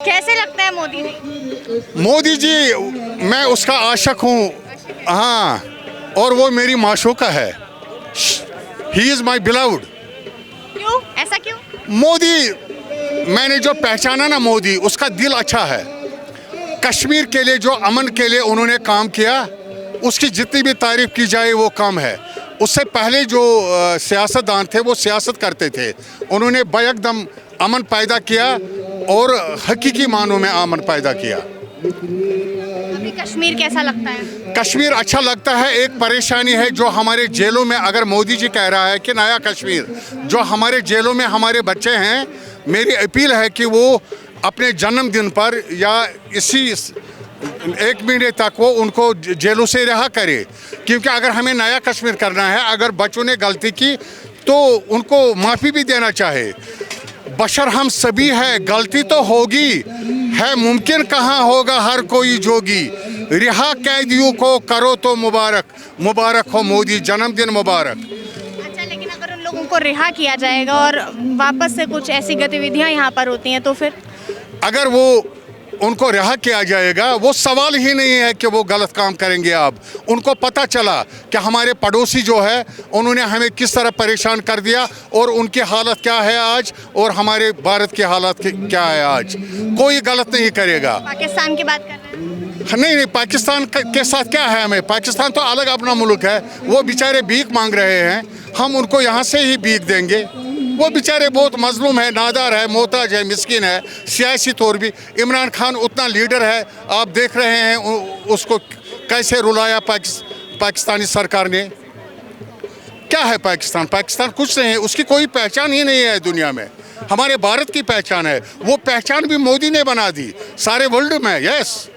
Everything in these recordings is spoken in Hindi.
कैसे लगता है मोदी जी? मोदी जी मैं उसका आशिक हूँ, हाँ, और वो मेरी माशूका है। He is my beloved. क्यों, ऐसा क्यों? मोदी मैंने जो पहचाना ना, मोदी उसका दिल अच्छा है। कश्मीर के लिए जो अमन के लिए उन्होंने काम किया, उसकी जितनी भी तारीफ की जाए वो कम है। उससे पहले जो सियासतदान थे वो सियासत करते थे, उन्होंने बैकदम अमन पैदा किया और हकीकी मानों में अमन पैदा किया। अभी कश्मीर कैसा लगता है? कश्मीर अच्छा लगता है। एक परेशानी है जो हमारे जेलों में, अगर मोदी जी कह रहा है कि नया कश्मीर, जो हमारे जेलों में हमारे बच्चे हैं, मेरी अपील है कि वो अपने जन्मदिन पर या इसी 1 महीने तक वो उनको जेलों से रिहा करे, क्योंकि अगर हमें नया कश्मीर करना है, अगर बच्चों ने गलती की तो उनको माफ़ी भी देना चाहे। बशर हम सभी है, गलती तो होगी है, मुमकिन कहाँ होगा हर कोई जोगी। रिहा कैदियों को करो तो मुबारक, मुबारक हो मोदी, जन्मदिन मुबारक। अच्छा, लेकिन अगर उन लोगों को रिहा किया जाएगा और वापस से कुछ ऐसी गतिविधियां यहाँ पर होती हैं तो फिर? अगर वो उनको रिहा किया जाएगा, वो सवाल ही नहीं है कि वो गलत काम करेंगे। अब उनको पता चला कि हमारे पड़ोसी जो है उन्होंने हमें किस तरह परेशान कर दिया और उनकी हालत क्या है आज, और हमारे भारत की हालत क्या है आज। कोई गलत नहीं करेगा। पाकिस्तान की बात कर रहे हैं? नहीं, पाकिस्तान के साथ क्या है हमें? पाकिस्तान तो अलग अपना मुल्क है। वो बेचारे भीख मांग रहे हैं, हम उनको यहाँ से ही भीख देंगे? वो बेचारे बहुत मजलूम है, नादार है, मोहताज है, मिस्किन है। सियासी तौर भी इमरान खान उतना लीडर है, आप देख रहे हैं उसको कैसे रुलाया पाकिस्तानी सरकार ने। क्या है पाकिस्तान? पाकिस्तान कुछ नहीं है, उसकी कोई पहचान ही नहीं है दुनिया में। हमारे भारत की पहचान है, वो पहचान भी मोदी ने बना दी सारे वर्ल्ड में। यस,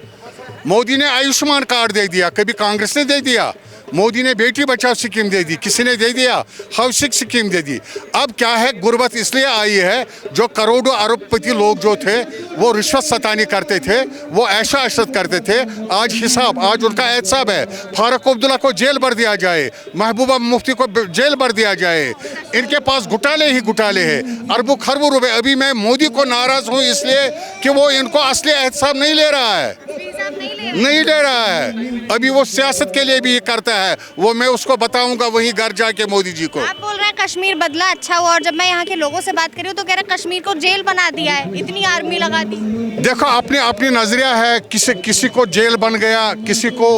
मोदी ने आयुष्मान कार्ड दे दिया, कभी कांग्रेस ने दे दिया। मोदी ने बेटी बचाओ स्कीम दे दी, किसी ने दे दिया? हाउसिंग स्कीम दे दी। अब क्या है, गुर्बत इसलिए आई है, जो करोड़ों अरबपति लोग जो थे वो रिश्वत सतानी करते थे, वो ऐशा अशरत करते थे। आज हिसाब, आज उनका एहतसाब है। फारूक अब्दुल्ला को जेल भर दिया जाए, महबूबा मुफ्ती को जेल भर दिया जाए। इनके पास घुटाले ही घुटाले हैं, अरबों खरबों रुपए। अभी मैं मोदी को नाराज हूँ इसलिए कि वो इनको असली एहतसाब नहीं ले रहा है, नहीं ले रहा है। अभी वो सियासत के लिए भी करता है, वो मैं उसको बताऊंगा वहीं घर जाके मोदी जी को। आप बोल रहे हैं कश्मीर बदला अच्छा हुआ, और जब मैं यहाँ के लोगों से बात कर रही हूँ तो कह रहे कश्मीर को जेल बना दिया है, इतनी आर्मी लगा दी। देखो, अपनी नजरिया है। किसी को जेल बन गया, किसी को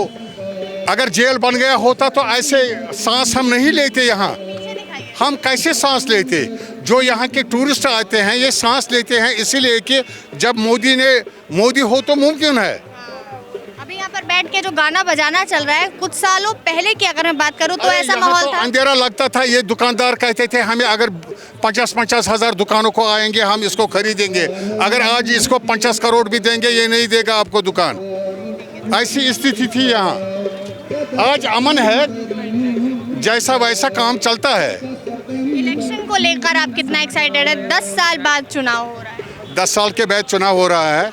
अगर जेल बन गया होता तो ऐसे सांस हम नहीं लेते यहाँ। हम कैसे सांस लेते? जो यहाँ के टूरिस्ट आते हैं ये सांस लेते हैं इसीलिए कि जब मोदी हो तो मुमकिन है। अभी यहाँ पर बैठ के जो गाना बजाना चल रहा है, कुछ सालों पहले की अगर मैं बात करूँ तो ऐसा माहौल था? अंधेरा लगता था। ये दुकानदार कहते थे हमें अगर 50-50 हज़ार दुकानों को आएंगे हम इसको खरीदेंगे। अगर आज इसको 50 करोड़ भी देंगे ये नहीं देगा आपको दुकान। ऐसी स्थिति थी यहाँ। आज अमन है, जैसा वैसा काम चलता है। इलेक्शन को लेकर आप कितना एक्साइटेड है? 10 साल बाद चुनाव हो रहा है। 10 साल के बाद चुनाव हो रहा है।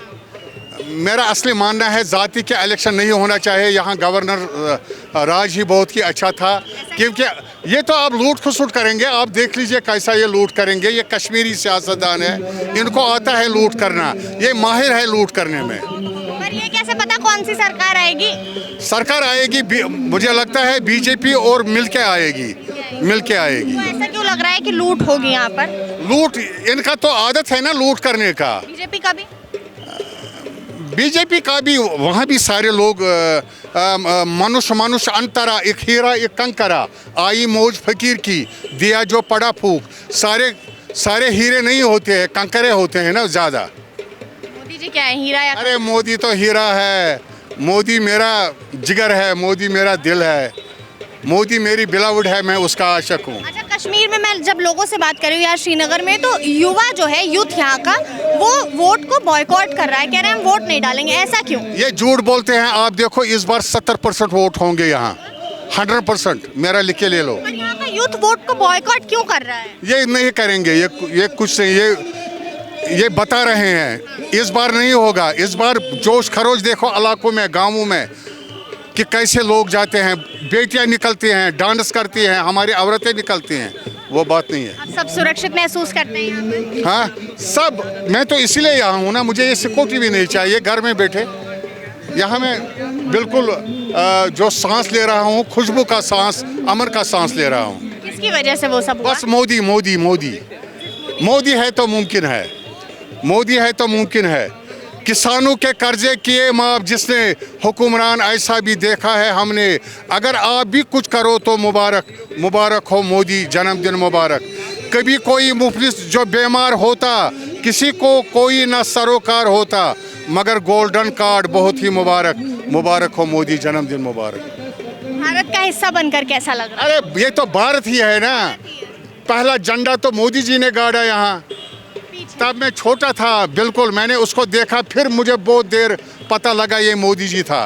मेरा असली मानना है जाति के इलेक्शन नहीं होना चाहिए। यहाँ गवर्नर राज ही बहुत ही अच्छा था, क्योंकि ये तो आप लूट खसुट करेंगे। आप देख लीजिए कैसा ये लूट करेंगे। ये कश्मीरी सियासतदान है, इनको आता है लूट करना, ये माहिर है लूट करने में। पर ये कैसे पता कौन सी सरकार आएगी? सरकार आएगी, मुझे लगता है बीजेपी और मिलके आएगी। तो ऐसा क्यों लग रहा है कि लूट होगी यहाँ पर? लूट इनका तो आदत है ना लूट करने का। बीजेपी का भी वहाँ भी सारे लोग मनुष्य अंतरा, एक हीरा एक कंकरा, आई मौज फकीर की, दिया जो पड़ा फूक। सारे हीरे नहीं होते हैं, कंकरे होते हैं ना ज़्यादा। मोदी जी क्या है, हीरा या? अरे मोदी तो हीरा है। मोदी मेरा जिगर है, मोदी मेरा दिल है, मोदी मेरी बिलव्ड है, मैं उसका आशिक हूँ। अच्छा, कश्मीर में मैं जब लोगों से बात कर रही हूँ यार, श्रीनगर में, तो युवा जो है, यूथ यहाँ का, वो वोट को बॉयकॉट कर रहा है, कह रहे हैं हम वोट नहीं डालेंगे। ऐसा क्यों? ये झूठ बोलते हैं। आप देखो इस बार 70% वोट होंगे यहाँ, 100%। मेरा लिख के ले लो। पर यहाँ का यूथ वोट को बॉयकॉट क्यों कर रहा है? ये नहीं करेंगे, ये कुछ नहीं, ये बता रहे हैं इस बार नहीं होगा। इस बार जोश खरोश देखो इलाकों में, गाँवों में कि कैसे लोग जाते हैं, बेटियां निकलती हैं, डांस करती हैं, हमारी औरतें निकलती हैं। वो बात नहीं है। आप सब सुरक्षित महसूस करते हैं यहाँ पे? हाँ सब, मैं तो इसलिए यहाँ हूँ ना, मुझे ये सिक्योरिटी भी नहीं चाहिए घर में बैठे। यहाँ मैं बिल्कुल जो सांस ले रहा हूँ, खुशबू का सांस, अमन का सांस ले रहा हूँ। किसकी वजह से वो सब हुआ? बस मोदी मोदी मोदी मोदी है तो मुमकिन है, मोदी है तो मुमकिन है। किसानों के कर्जे किए माफ जिसने हुक्मरान, ऐसा भी देखा है हमने। अगर आप भी कुछ करो तो मुबारक, मुबारक हो मोदी, जन्मदिन मुबारक। कभी कोई मुफलिस जो बीमार होता, किसी को कोई न सरोकार होता, मगर गोल्डन कार्ड बहुत ही मुबारक, मुबारक हो मोदी, जन्मदिन मुबारक। भारत का हिस्सा बनकर कैसा लग रहा है? अरे ये तो भारत ही है ना, पहला झंडा तो मोदी जी ने गाड़ा यहाँ। तब मैं छोटा था, बिल्कुल मैंने उसको देखा, फिर मुझे बहुत देर पता लगा ये मोदी जी था।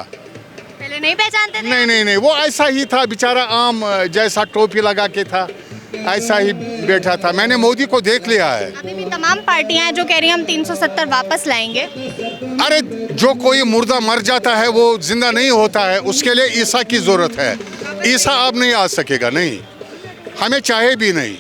पहले नहीं पहचानते थे? नहीं नहीं नहीं, वो ऐसा ही था बेचारा, आम जैसा टोपी लगा के था, ऐसा ही बैठा था। मैंने मोदी को देख लिया है। अभी भी तमाम पार्टियां हैं जो कह रही हैं हम 370 वापस लाएंगे। अरे जो कोई मुर्दा मर जाता है वो जिंदा नहीं होता है, उसके लिए ईसा की जरूरत है। ईसा अब नहीं आ सकेगा, नहीं, हमें चाहे भी नहीं।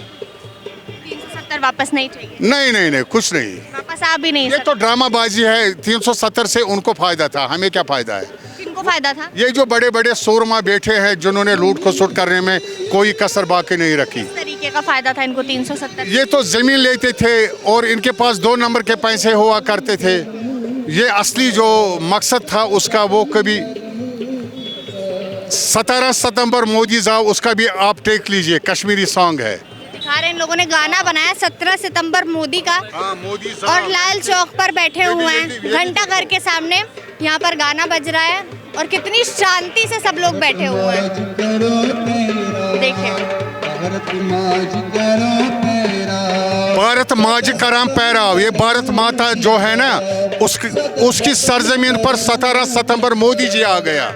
370 वापस नहीं चाहिए? नहीं नहीं नहीं, कुछ नहीं, वापस आ भी नहीं ये सकते। तो ड्रामाबाजी है। 370 से उनको फायदा था, हमें क्या फायदा है? किनको फायदा था? ये जो बड़े बड़े सूरमा बैठे हैं जिन्होंने लूट खसुट करने में कोई कसर बाकी नहीं रखी, किस तरीके का फायदा था इनको 370? ये तो जमीन लेते थे और इनके पास 2 नंबर के पैसे हुआ करते थे। ये असली जो मकसद था उसका, वो कभी 17 सितंबर मोदी साहब, उसका भी आप टेक लीजिए, कश्मीरी सॉन्ग है। दिखा रहे हैं, इन लोगों ने गाना बनाया 17 सितंबर मोदी का, मोदी और लाल चौक पर बैठे हुए हैं, घंटा घर के सामने यहाँ पर गाना बज रहा है और कितनी शांति से सब लोग बैठे हुए हैं। देखिए, भारत माज करम पैराव, ये भारत माता जो है ना, उसकी सरजमीन पर 17 सितंबर मोदी जी आ गया।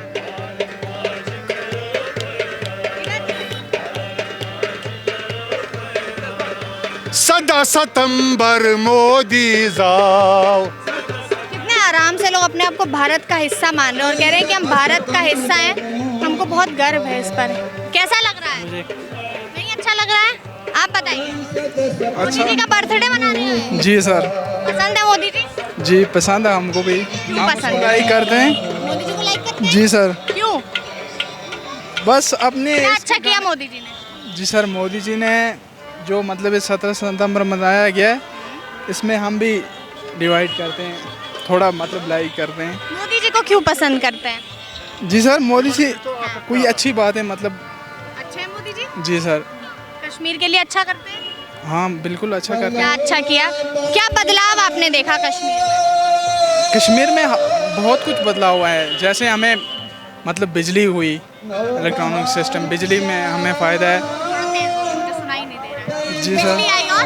सदा सितंबर मोदी जाओ। कितने आराम से लोग अपने आप को भारत का हिस्सा मान रहे हैं और कह रहे हैं कि हम भारत का हिस्सा हैं, हमको बहुत गर्व है इस पर। कैसा लग रहा है? नहीं अच्छा लग रहा है? आप बताइए। मोदी जी का बर्थडे मना रहे हैं? जी सर। पसंद है मोदी जी? जी पसंद है हमको भी। क्यों पसंद है? लाइक करते हैं। मोदी जी को लाइक करते हैं? जी सर। क्यों? बस अपने क्या अच्छा किया मोदी जी ने? जी सर, मोदी जी ने जो मतलब इस 17 सितंबर मनाया गया है, इसमें हम भी डिवाइड करते हैं, थोड़ा मतलब लाइक करते हैं। मोदी जी को क्यों पसंद करते हैं? जी सर, मोदी जी कोई अच्छी बात है, मतलब अच्छे हैं मोदी जी? जी सर। कश्मीर के लिए अच्छा करते हैं? हाँ बिल्कुल अच्छा करते क्या हैं। अच्छा किया? क्या बदलाव आपने देखा कश्मीर में? कश्मीर में बहुत कुछ बदलाव हुआ है, जैसे हमें मतलब बिजली हुई, इलेक्ट्रॉनिक सिस्टम, बिजली में हमें फ़ायदा है। मुझे सुनाई नहीं दे रहा है। जी सर, बिजली आई और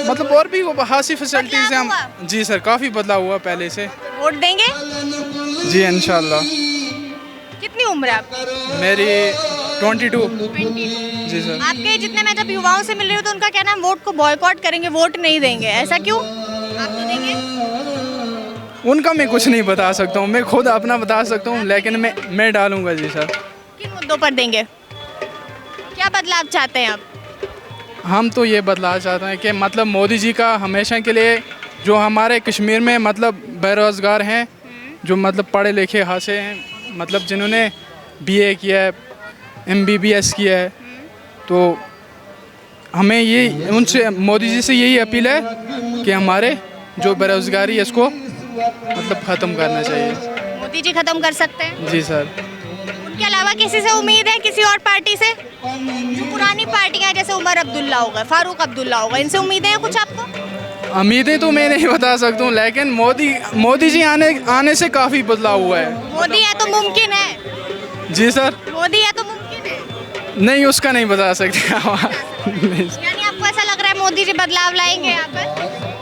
मतलब और भी वो बहुत सी फैसिलिटीज़ हैं हम। बदलाव जी सर, काफ़ी बदलाव हुआ पहले से। वोट देंगे? जी इंशाल्लाह। कितनी उम्र है आपकी? मेरी 22। 20। जी सर। आपके जितने मैं जब युवाओं से मिल रही हूँ तो उनका कहना है वोट को बॉयकॉट करेंगे, वोट नहीं देंगे। ऐसा क्यों? आप तो देंगे? उनका मैं कुछ नहीं बता सकता हूँ, मैं खुद अपना बता सकता हूँ, लेकिन मैं डालूंगा। जी सर। किन मुद्दों पर देंगे? क्या बदलाव चाहते हैं आप? हम तो ये बदलाव चाहते हैं कि मतलब मोदी जी का हमेशा के लिए, जो हमारे कश्मीर में मतलब बेरोज़गार हैं, जो मतलब पढ़े लिखे हासिल हैं, मतलब जिन्होंने BA किया है, MBBS किया है, तो हमें ये उनसे, मोदी जी से यही अपील है कि हमारे जो बेरोज़गारी है इसको मतलब ख़त्म करना चाहिए। मोदी जी खत्म कर सकते हैं? जी सर। उनके अलावा किसी से उम्मीद है, किसी और पार्टी से? जो पुरानी पार्टियां हैं, जैसे उमर अब्दुल्ला हो गए, फारूक अब्दुल्ला हो गए, इनसे उम्मीदें हैं कुछ आपको? उम्मीदें तो मैं नहीं बता सकता हूँ, लेकिन मोदी जी आने से काफ़ी बदलाव हुआ है। मोदी है तो मुमकिन है? जी सर। मोदी है तो मुमकिन है? नहीं, उसका नहीं बता सकते। यानी आपको ऐसा लग रहा है मोदी जी बदलाव लाएंगे यहाँ पर?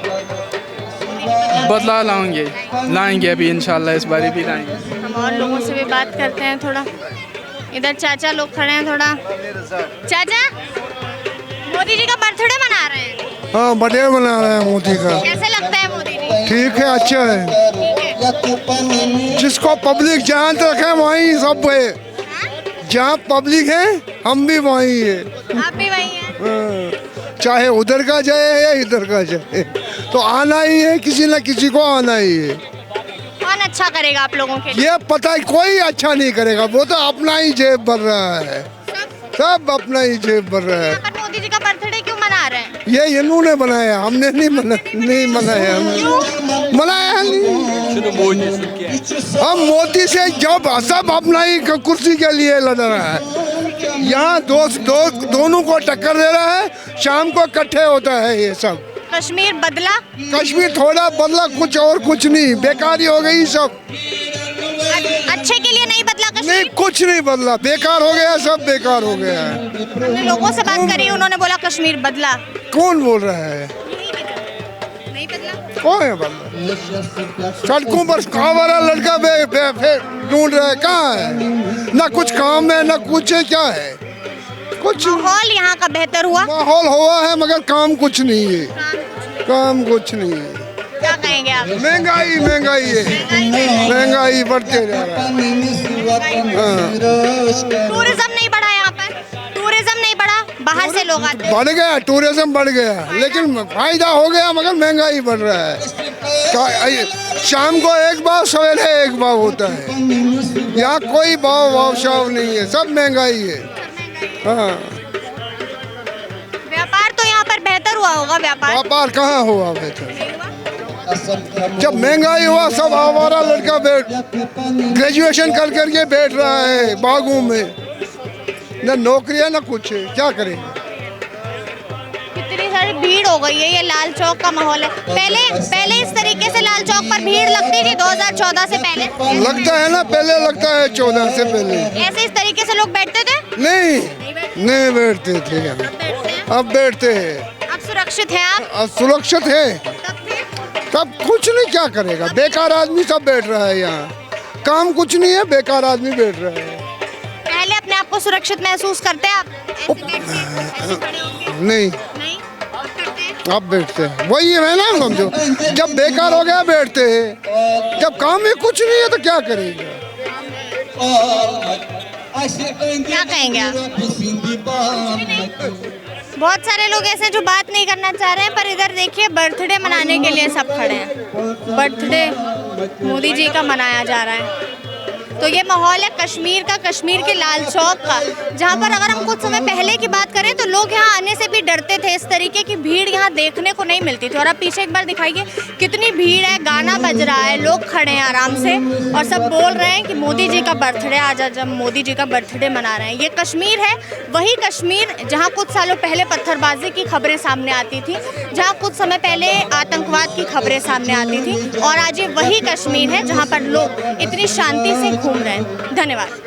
बदलाव लाएंगे अभी इंशाल्लाह, इस बारी भी लाएंगे। हम और लोगों से भी बात करते हैं थोड़ा। इधर चाचा लोग खड़े हैं थोड़ा। चाचा, मोदी जी का बर्थडे मना रहे हैं? हाँ, बढ़िया बना रहे हैं मोदी का। कैसे लगता है मोदी जी? ठीक है, अच्छा है। ठीक है। जिसको पब्लिक जानते रखे वहीं सब है, जहाँ पब्लिक है हम भी वहीं है। आप भी वही हैं। हाँ, चाहे उधर का जाए या इधर का जाए तो आना ही है, किसी न किसी को आना ही है। कौन अच्छा करेगा आप लोगों के लिए? ये पता है कोई अच्छा नहीं करेगा, वो तो अपना ही जेब भर रहा है, सब अपना ही जेब भर रहा है। यहाँ पर मोदी जी का बर्थडे क्यों मना रहे हैं? ये इन्होंने बनाया, हमने नहीं बनाया, बनाया नहीं। हम मोदी से जब सब अपना ही कुर्सी के लिए लड़ रहा है, यहाँ दोनों को टक्कर दे रहा है, शाम को इकट्ठे होता है ये सब। कश्मीर बदला? कश्मीर थोड़ा बदला, कुछ और कुछ नहीं, बेकारी हो गई सब। अच्छे के लिए नहीं बदला नहीं, कश्मीर? कुछ नहीं बदला, बेकार हो गया, सब बेकार हो गया है। हमने लोगों से बात करी, उन्होंने बोला कश्मीर बदला। कौन बोल रहा है? नहीं बदला। कौन है बदला? सड़कों पर कहाँ वाला लड़का ढूंढ रहा है, कहाँ है? ना कुछ काम है ना कुछ है, क्या है? कुछ माहौल यहाँ का बेहतर हुआ? माहौल हुआ है मगर काम कुछ नहीं है, काम कुछ नहीं है। क्या कहेंगे आप? महंगाई महंगाई है, महंगाई बढ़ते जा रहा है। टूरिज्म नहीं बढ़ा यहाँ पर? टूरिज्म नहीं बढ़ा? बाहर से लोग आते हैं। बढ़ गया, टूरिज्म बढ़ गया, लेकिन फायदा हो गया मगर महंगाई बढ़ रहा है। शाम को एक भाव, सवेरे एक भाव होता है, यहाँ कोई भाव शाव नहीं है, सब महंगाई है। हाँ, व्यापार तो यहाँ पर बेहतर हुआ होगा? व्यापार कहाँ हुआ बेहतर? नहीं हुआ? जब महंगाई हुआ सब हमारा लड़का ग्रेजुएशन कर करके बैठ रहा है बागों में, न नौकरी है न कुछ है, क्या करेंगे? कितनी सारी भीड़ हो गई है, ये लाल चौक का माहौल है। पहले इस तरीके से लाल चौक पर भीड़ लगती थी 2014 से पहले? लगता है ना, पहले लगता है 14 से पहले। ऐसे इस तरीके से लोग बैठते थे? नहीं बैठते थे, अब बैठते हैं। अब सुरक्षित है आप? अब सुरक्षित है, तब फिर? तब कुछ नहीं, क्या करेगा? बेकार आदमी सब बैठ रहा है यहाँ, काम कुछ नहीं है, बेकार आदमी बैठ रहा है। पहले अपने आप को सुरक्षित महसूस करते हैं आप? ऐसे बैठ के, ऐसे खड़े होके? नहीं, अब करते हैं? अब बैठते हैं, वही है ना, समझो। जब बेकार हो गया बैठते हैं, जब काम में कुछ नहीं है तो क्या करेगा? क्या कहेंगे आप? बहुत सारे लोग ऐसे हैं जो बात नहीं करना चाह रहे हैं, पर इधर देखिए बर्थडे मनाने के लिए सब खड़े हैं। बर्थडे मोदी जी का मनाया जा रहा है। तो ये माहौल है कश्मीर का, कश्मीर के लाल चौक का, जहाँ पर अगर हम कुछ समय पहले की बात करें तो लोग यहाँ आने से भी डरते थे। इस तरीके की भीड़ यहाँ देखने को नहीं मिलती थी। और अब पीछे एक बार दिखाइए कितनी भीड़ है, गाना बज रहा है, लोग खड़े हैं आराम से और सब बोल रहे हैं कि मोदी जी का बर्थडे, आज जब मोदी जी का बर्थडे मना रहे हैं। ये कश्मीर है, वही कश्मीर जहाँ कुछ सालों पहले पत्थरबाजी की खबरें सामने आती थी, जहाँ कुछ समय पहले आतंकवाद की खबरें सामने आती थी, और आज ये वही कश्मीर है जहाँ पर लोग इतनी शांति से घूम रहे हैं। धन्यवाद।